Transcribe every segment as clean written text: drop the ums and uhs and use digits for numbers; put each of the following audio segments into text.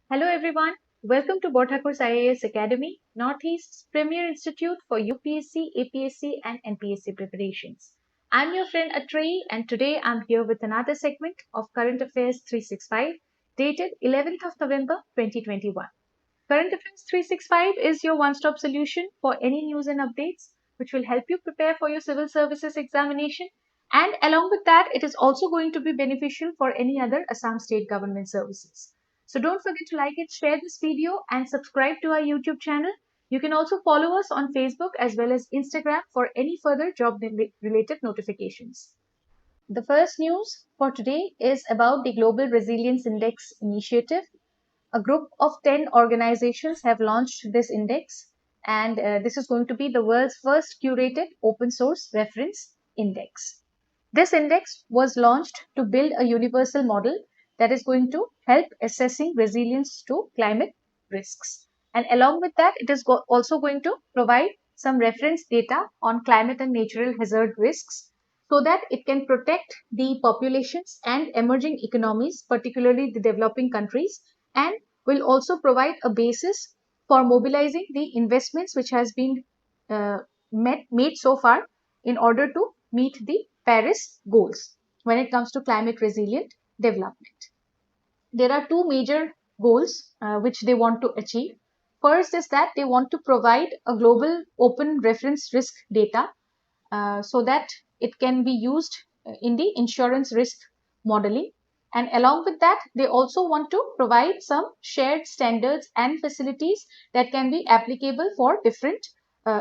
Hello everyone, welcome to Borthakur's IAS Academy, Northeast's premier institute for UPSC, APSC and NPSC preparations. I'm your friend Atreyi and today I'm here with another segment of Current Affairs 365 dated 11th of November 2021. Current Affairs 365 is your one-stop solution for any news and updates which will help you prepare for your civil services examination, and along with that it is also going to be beneficial for any other Assam state government services. So don't forget to like it, share this video and subscribe to our YouTube channel. You can also follow us on Facebook as well as Instagram for any further job related notifications. The first news for today is about the Global Resilience Index initiative. A group of 10 organizations have launched this index, and this is going to be the world's first curated open source reference index. This index was launched to build a universal model that is going to help assessing resilience to climate risks. And along with that, it is also going to provide some reference data on climate and natural hazard risks so that it can protect the populations and emerging economies, particularly the developing countries, and will also provide a basis for mobilizing the investments which has been uh, made so far in order to meet the Paris goals when it comes to climate resilient development. There are two major goals which they want to achieve. First is that they want to provide a global open reference risk data so that it can be used in the insurance risk modeling. And along with that, they also want to provide some shared standards and facilities that can be applicable for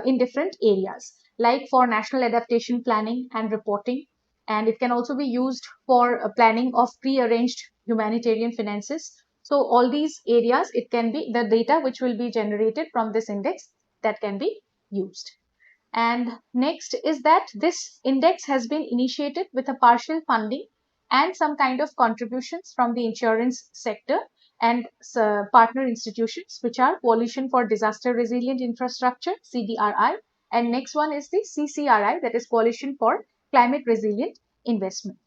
in different areas, like for national adaptation planning and reporting. And it can also be used for planning of pre-arranged humanitarian finances. So all these areas, it can be the data which will be generated from this index that can be used. And next is that this index has been initiated with a partial funding and some kind of contributions from the insurance sector and partner institutions, which are Coalition for Disaster Resilient Infrastructure, CDRI, and next one is the CCRI, that is Coalition for Climate Resilient Investment.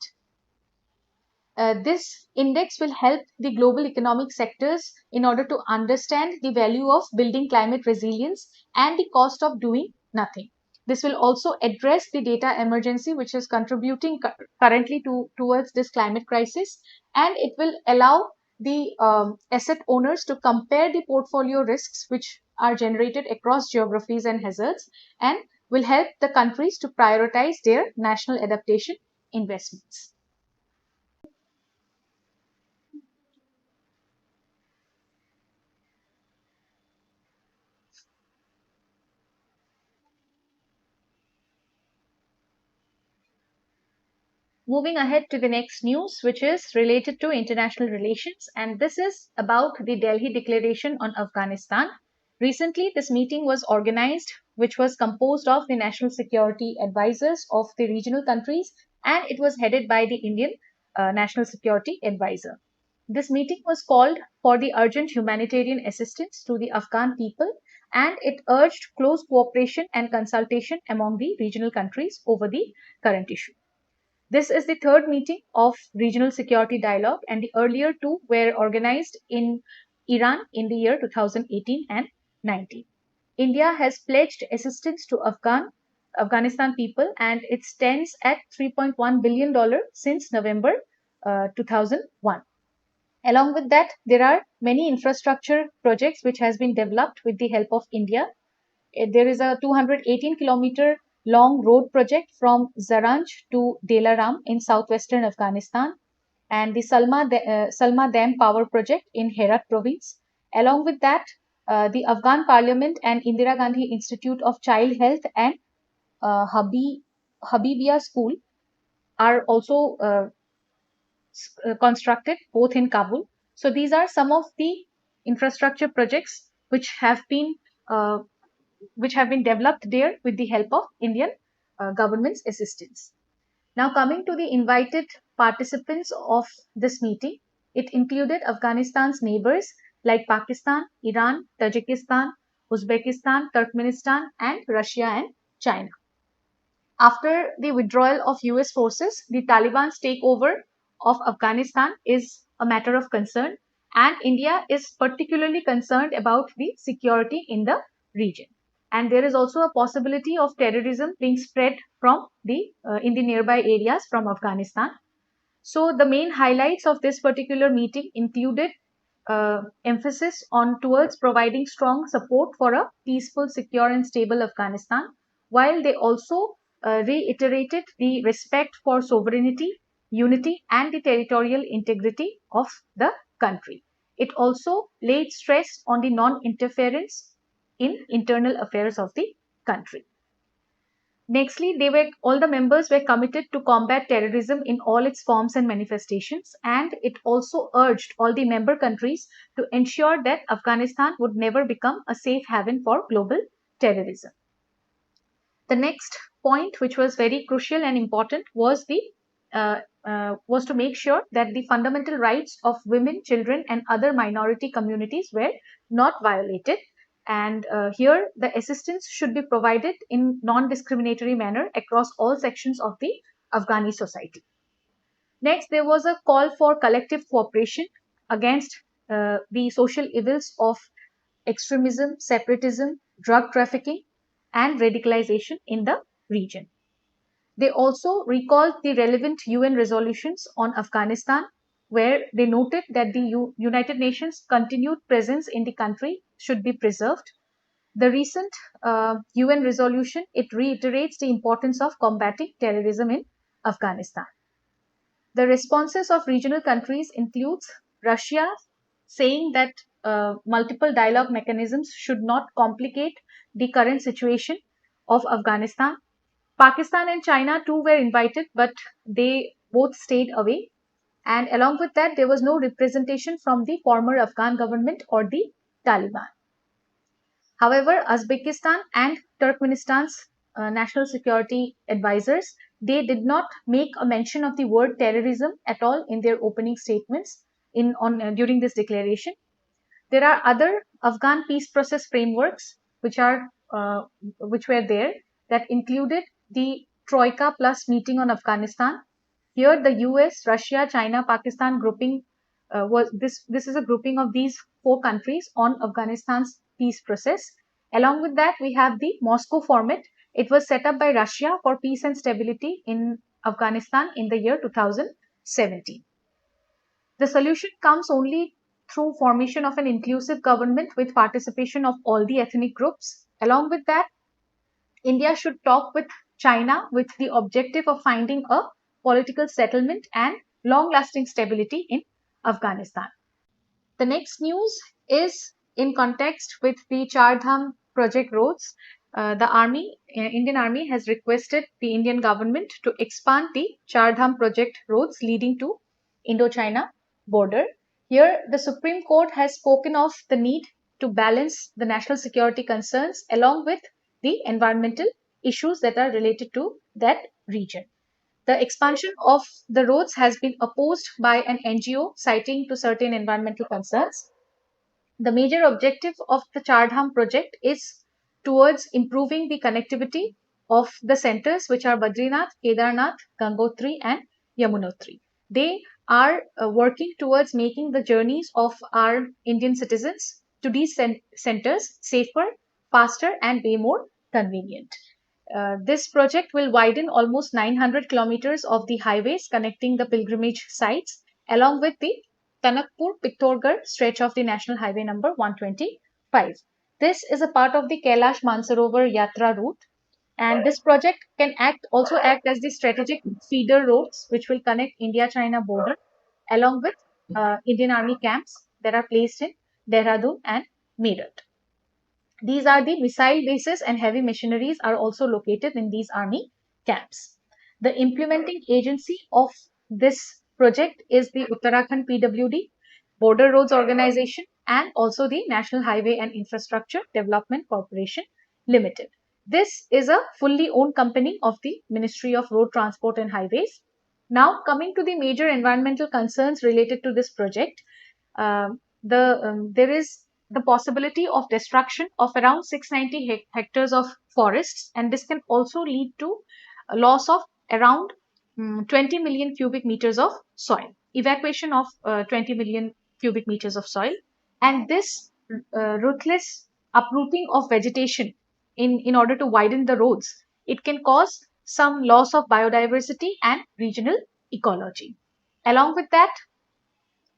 This index will help the global economic sectors in order to understand the value of building climate resilience and the cost of doing nothing. This will also address the data emergency which is contributing currently towards this climate crisis, and it will allow the asset owners to compare the portfolio risks which are generated across geographies and hazards, and will help the countries to prioritize their national adaptation investments. Moving ahead to the next news, which is related to international relations, and this is about the Delhi Declaration on Afghanistan. Recently, this meeting was organized, which was composed of the national security advisors of the regional countries, and it was headed by the Indian National Security Advisor. This meeting was called for the urgent humanitarian assistance to the Afghan people, and it urged close cooperation and consultation among the regional countries over the current issue. This is the third meeting of Regional Security Dialogue, and the earlier two were organized in Iran in the year 2018 and 19. India has pledged assistance to Afghanistan people, and it stands at $3.1 billion since November 2001. Along with that, there are many infrastructure projects which has been developed with the help of India. There is a 218-kilometer long road project from Zaranj to Delaram in southwestern Afghanistan, and the Salma Dam power project in Herat province. Along with that, the Afghan Parliament and Indira Gandhi Institute of Child Health and Habibia School are also constructed both in Kabul. So these are some of the infrastructure projects uh, which have been developed there with the help of Indian government's assistance. Now, coming to the invited participants of this meeting, it included Afghanistan's neighbors like Pakistan, Iran, Tajikistan, Uzbekistan, Turkmenistan, and Russia and China. After the withdrawal of US forces, the Taliban's takeover of Afghanistan is a matter of concern, and India is particularly concerned about the security in the region. And there is also a possibility of terrorism being spread from the in the nearby areas from Afghanistan. So the main highlights of this particular meeting included emphasis on towards providing strong support for a peaceful, secure, and stable Afghanistan, while they also reiterated the respect for sovereignty, unity, and the territorial integrity of the country. It also laid stress on the non-interference in internal affairs of the country. Nextly, all the members were committed to combat terrorism in all its forms and manifestations, and it also urged all the member countries to ensure that Afghanistan would never become a safe haven for global terrorism. The next point, which was very crucial and important, was to make sure that the fundamental rights of women, children, and other minority communities were not violated. And here, the assistance should be provided in non-discriminatory manner across all sections of the Afghani society. Next, there was a call for collective cooperation against the social evils of extremism, separatism, drug trafficking, and radicalization in the region. They also recalled the relevant UN resolutions on Afghanistan, where they noted that the United Nations continued presence in the country should be preserved. The recent UN resolution, it reiterates the importance of combating terrorism in Afghanistan. The responses of regional countries includes Russia saying that multiple dialogue mechanisms should not complicate the current situation of Afghanistan. Pakistan and China too were invited, but they both stayed away. And along with that, there was no representation from the former Afghan government or the Taliban. However, Uzbekistan and Turkmenistan's national security advisors, they did not make a mention of the word terrorism at all in their opening statements during this declaration. There are other Afghan peace process frameworks which were there, that included the Troika Plus meeting on Afghanistan. Here, the US, Russia, China, Pakistan grouping was this. This is a grouping of these four countries on Afghanistan's peace process. Along with that, we have the Moscow format. It was set up by Russia for peace and stability in Afghanistan in the year 2017. The solution comes only through formation of an inclusive government with participation of all the ethnic groups. Along with that, India should talk with China with the objective of finding a political settlement and long-lasting stability in Afghanistan. The next news is in context with the Char Dham project roads. Indian Army has requested the Indian government to expand the Char Dham project roads leading to Indo-China border. Here, the Supreme Court has spoken of the need to balance the national security concerns along with the environmental issues that are related to that region. The expansion of the roads has been opposed by an NGO citing to certain environmental concerns. The major objective of the Char Dham project is towards improving the connectivity of the centers, which are Badrinath, Kedarnath, Gangotri, and Yamunotri. They are working towards making the journeys of our Indian citizens to these centers safer, faster, and way more convenient. This project will widen almost 900 kilometers of the highways connecting the pilgrimage sites, along with the Tanakpur-Pittorgarh stretch of the National Highway number 125. This is a part of the Kailash Mansarovar Yatra route, and this project can also act as the strategic feeder roads which will connect India-China border along with Indian Army camps that are placed in Dehradun and Meerut. These are the missile bases, and heavy machineries are also located in these army camps. The implementing agency of this project is the Uttarakhand PWD, Border Roads Organization, and also the National Highway and Infrastructure Development Corporation Limited. This is a fully owned company of the Ministry of Road Transport and Highways. Now, coming to the major environmental concerns related to this project, there is the possibility of destruction of around 690 hectares of forests, and this can also lead to a loss of around 20 million cubic meters of soil, evacuation of 20 million cubic meters of soil. And this ruthless uprooting of vegetation in order to widen the roads, it can cause some loss of biodiversity and regional ecology. Along with that,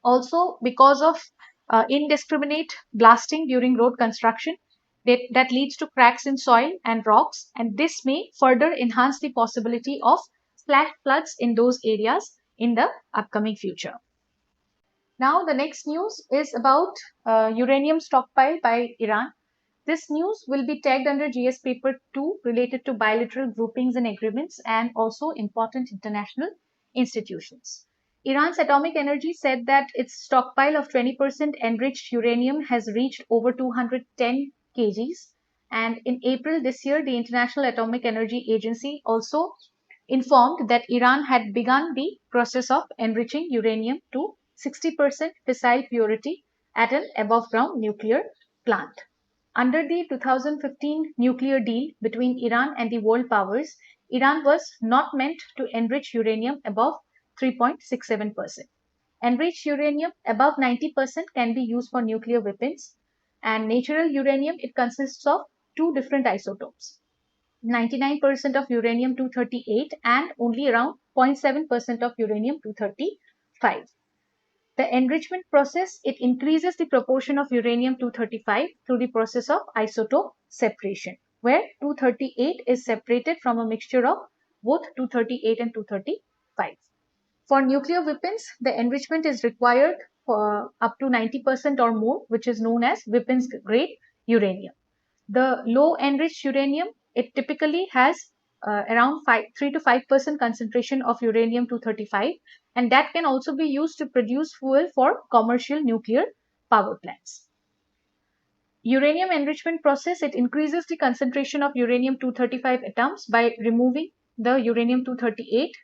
also because of indiscriminate blasting during road construction, that leads to cracks in soil and rocks, and this may further enhance the possibility of flash floods in those areas in the upcoming future. Now, the next news is about uranium stockpile by Iran. This news will be tagged under GS paper 2 related to bilateral groupings and agreements and also important international institutions. Iran's Atomic Energy said that its stockpile of 20% enriched uranium has reached over 210 kgs. And in April this year, the International Atomic Energy Agency also informed that Iran had begun the process of enriching uranium to 60% fissile purity at an above ground nuclear plant. Under the 2015 nuclear deal between Iran and the world powers, Iran was not meant to enrich uranium above 3.67%. Enriched uranium above 90% can be used for nuclear weapons, and natural uranium, it consists of two different isotopes, 99% of uranium 238 and only around 0.7% of uranium 235. The enrichment process, it increases the proportion of uranium 235 through the process of isotope separation, where 238 is separated from a mixture of both 238 and 235. For nuclear weapons, the enrichment is required for up to 90% or more, which is known as weapons grade uranium. The low enriched uranium, it typically has around 3 to 5% concentration of uranium 235, and that can also be used to produce fuel for commercial nuclear power plants. Uranium enrichment process, it increases the concentration of uranium 235 atoms by removing the uranium 238,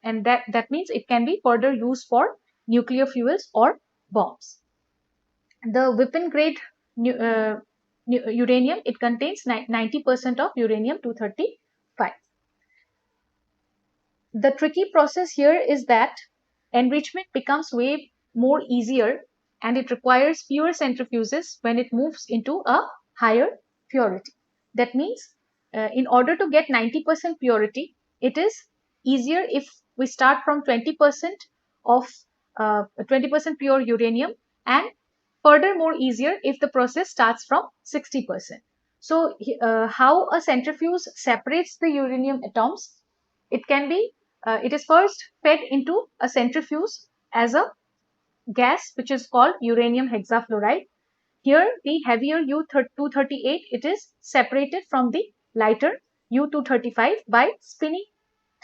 and that means it can be further used for nuclear fuels or bombs. The weapon grade uranium, it contains 90% of uranium 235. The tricky process here is that enrichment becomes way more easier and it requires fewer centrifuges when it moves into a higher purity. That means in order to get 90% purity, it is easier if we start from 20% of 20% pure uranium, and furthermore easier if the process starts from 60%. So how a centrifuge separates the uranium atoms, it can be it is first fed into a centrifuge as a gas which is called uranium hexafluoride. Here the heavier U238, it is separated from the lighter U235 by spinning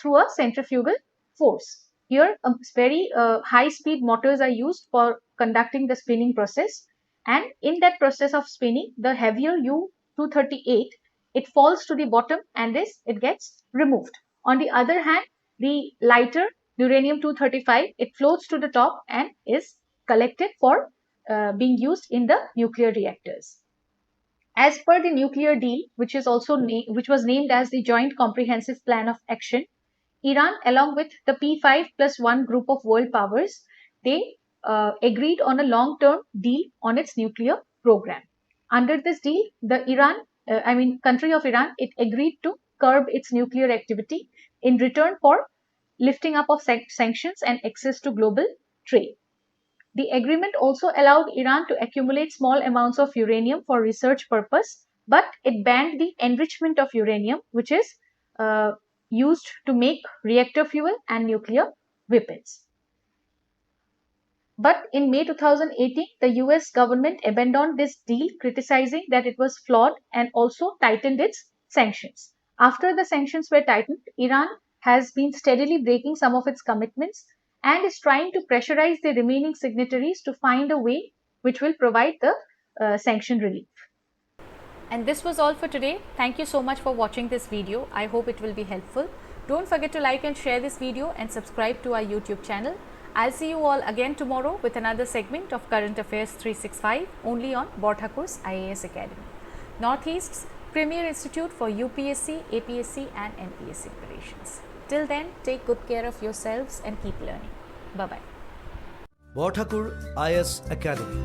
through a centrifugal force. Here very high speed motors are used for conducting the spinning process, and in that process of spinning, the heavier U238, it falls to the bottom and it gets removed. On the other hand, the lighter uranium 235, it floats to the top and is collected for being used in the nuclear reactors. As per the nuclear deal, which which was named as the Joint Comprehensive Plan of Action, Iran, along with the P5+1 group of world powers, they agreed on a long-term deal on its nuclear program. Under this deal, the country of Iran, it agreed to curb its nuclear activity in return for lifting up of sanctions and access to global trade. The agreement also allowed Iran to accumulate small amounts of uranium for research purpose, but it banned the enrichment of uranium, which is used to make reactor fuel and nuclear weapons. But in May 2018, the US government abandoned this deal, criticizing that it was flawed, and also tightened its sanctions. After the sanctions were tightened, Iran has been steadily breaking some of its commitments and is trying to pressurize the remaining signatories to find a way which will provide the sanction relief. And this was all for today. Thank you so much for watching this video. I hope it will be helpful. Don't forget to like and share this video and subscribe to our YouTube channel. I'll see you all again tomorrow with another segment of Current Affairs 365 only on Borthakur's IAS Academy, Northeast's premier institute for UPSC, APSC and NPSC preparations. Till then, take good care of yourselves and keep learning. Bye-bye. Borthakur IAS academy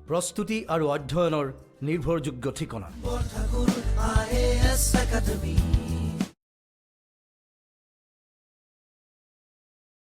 প্ৰস্তুতি আৰু অধ্যয়নৰ নিৰ্ভৰযোগ্য ঠিকনা Borthakur IAS academy